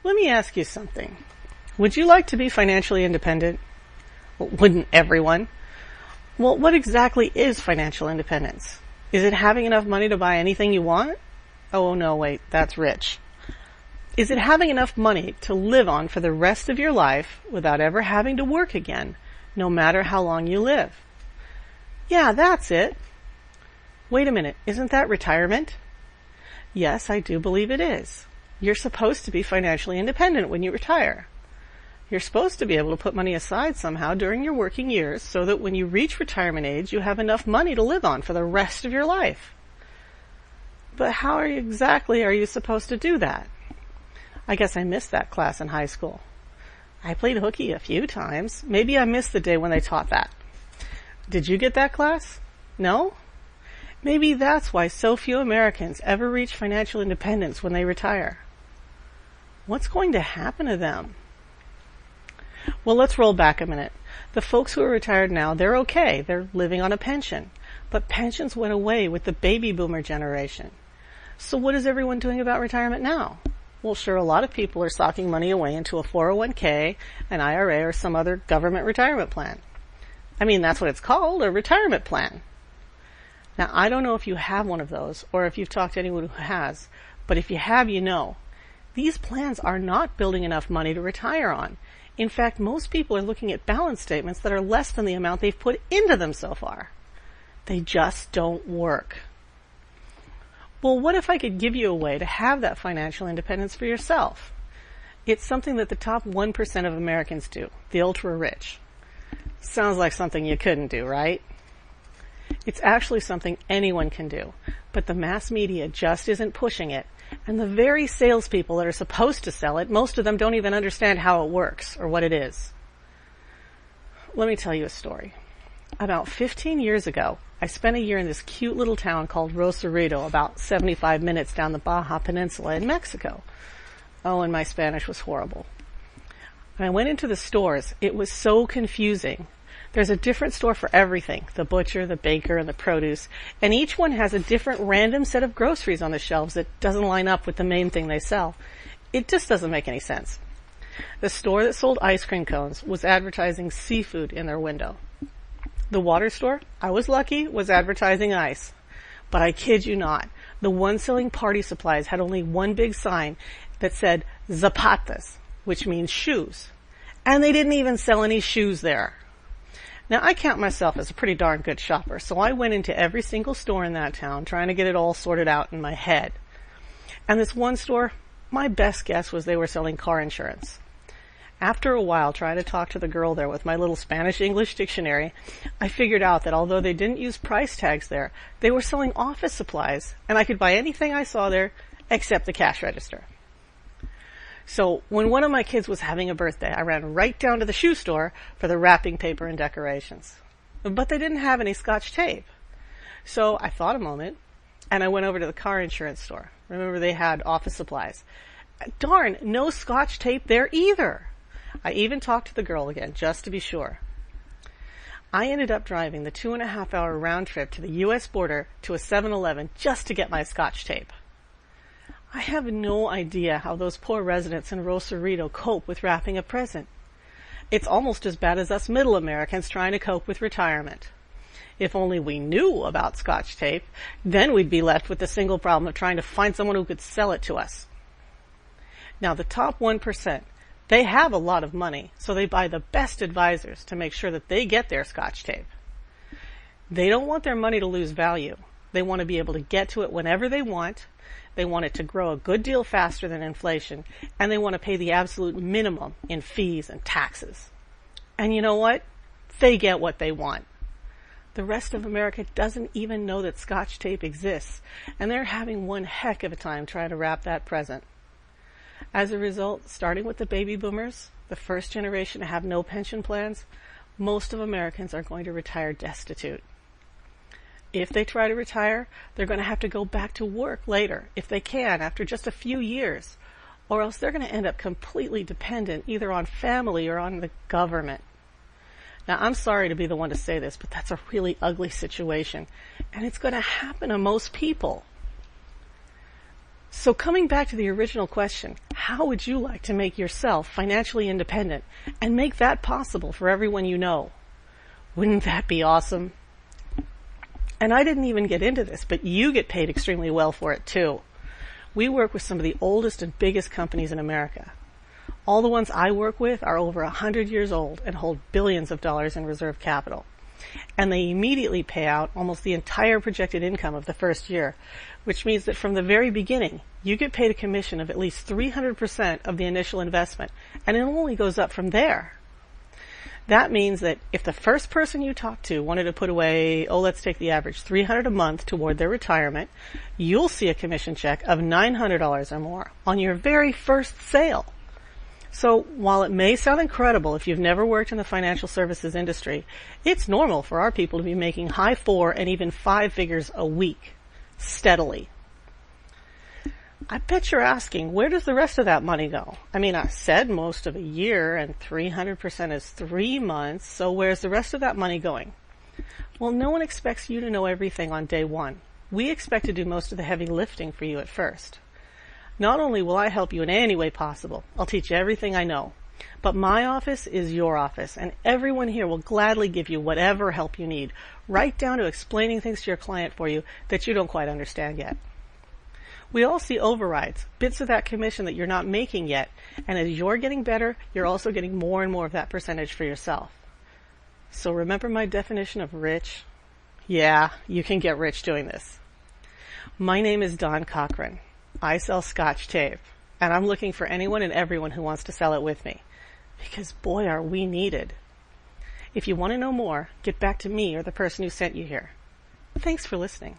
Let me ask you something. Would you like to be financially independent? Well, wouldn't everyone? Well, what exactly is financial independence? Is it having enough money to buy anything you want? Oh, no, wait, that's rich. Is it having enough money to live on for the rest of your life without ever having to work again, no matter how long you live? Yeah, that's it. Wait a minute, isn't that retirement? Yes, I do believe it is. You're supposed to be financially independent when you retire. You're supposed to be able to put money aside somehow during your working years so that when you reach retirement age, you have enough money to live on for the rest of your life. But how exactly are you supposed to do that? I guess I missed that class in high school. I played hooky a few times. Maybe I missed the day when they taught that. Did you get that class? No? Maybe that's why so few Americans ever reach financial independence when they retire. What's going to happen to them? Well, let's roll back a minute. The folks who are retired now, they're okay. They're living on a pension. But pensions went away with the baby boomer generation. So what is everyone doing about retirement now? Well, sure, a lot of people are socking money away into a 401k, an IRA, or some other government retirement plan. I mean, that's what it's called, a retirement plan. Now, I don't know if you have one of those or if you've talked to anyone who has, but if you have, you know. These plans are not building enough money to retire on. In fact, most people are looking at balance statements that are less than the amount they've put into them so far. They just don't work. Well, what if I could give you a way to have that financial independence for yourself? It's something that the top 1% of Americans do, the ultra-rich. Sounds like something you couldn't do, right? It's actually something anyone can do, but the mass media just isn't pushing it, and the very salespeople that are supposed to sell it, most of them don't even understand how it works or what it is. Let me tell you a story. About 15 years ago, I spent a year in this cute little town called Rosarito, about 75 minutes down the Baja Peninsula in Mexico. Oh, and my Spanish was horrible. When I went into the stores, it was so confusing. There's a different store for everything, the butcher, the baker, and the produce, and each one has a different random set of groceries on the shelves that doesn't line up with the main thing they sell. It just doesn't make any sense. The store that sold ice cream cones was advertising seafood in their window. The water store, I was lucky, was advertising ice. But I kid you not, the one selling party supplies had only one big sign that said zapatas, which means shoes. And they didn't even sell any shoes there. Now, I count myself as a pretty darn good shopper, so I went into every single store in that town trying to get it all sorted out in my head. And this one store, my best guess was they were selling car insurance. After a while trying to talk to the girl there with my little Spanish-English dictionary, I figured out that although they didn't use price tags there, they were selling office supplies, and I could buy anything I saw there except the cash register. So when one of my kids was having a birthday, I ran right down to the shoe store for the wrapping paper and decorations. But they didn't have any Scotch tape. So I thought a moment, and I went over to the car insurance store. Remember, they had office supplies. Darn, no Scotch tape there either. I even talked to the girl again, just to be sure. I ended up driving the 2.5-hour round trip to the U.S. border to a 7-Eleven just to get my Scotch tape. I have no idea how those poor residents in Rosarito cope with wrapping a present. It's almost as bad as us middle Americans trying to cope with retirement. If only we knew about Scotch tape, then we'd be left with the single problem of trying to find someone who could sell it to us. Now, the top 1%, they have a lot of money, so they buy the best advisors to make sure that they get their Scotch tape. They don't want their money to lose value. They want to be able to get to it whenever they want. They want it to grow a good deal faster than inflation, and they want to pay the absolute minimum in fees and taxes. And you know what? They get what they want. The rest of America doesn't even know that Scotch tape exists, and they're having one heck of a time trying to wrap that present. As a result, starting with the baby boomers, the first generation to have no pension plans, most of Americans are going to retire destitute. If they try to retire, they're going to have to go back to work later, if they can, after just a few years, or else they're going to end up completely dependent either on family or on the government. Now, I'm sorry to be the one to say this, but that's a really ugly situation, and it's going to happen to most people. So coming back to the original question, How would you like to make yourself financially independent and make that possible for everyone you know? Wouldn't that be awesome? And I didn't even get into this, but you get paid extremely well for it too. We work with some of the oldest and biggest companies in America. All the ones I work with are over 100 years old and hold billions of dollars in reserve capital. And they immediately pay out almost the entire projected income of the first year, which means that from the very beginning, you get paid a commission of at least 300% of the initial investment, and it only goes up from there. That means that if the first person you talk to wanted to put away, let's take the average, $300 a month toward their retirement, you'll see a commission check of $900 or more on your very first sale. So while it may sound incredible if you've never worked in the financial services industry, it's normal for our people to be making high 4 and even 5 figures a week, steadily. I bet you're asking, where does the rest of that money go? I mean, I said most of a year and 300% is 3 months, so where's the rest of that money going? Well, no one expects you to know everything on day one. We expect to do most of the heavy lifting for you at first. Not only will I help you in any way possible, I'll teach you everything I know, but my office is your office, and everyone here will gladly give you whatever help you need, right down to explaining things to your client for you that you don't quite understand yet. We all see overrides, bits of that commission that you're not making yet, and as you're getting better, you're also getting more and more of that percentage for yourself. So remember my definition of rich? Yeah, you can get rich doing this. My name is Don Cochran. I sell Scotch tape, and I'm looking for anyone and everyone who wants to sell it with me, because boy, are we needed. If you want to know more, get back to me or the person who sent you here. Thanks for listening.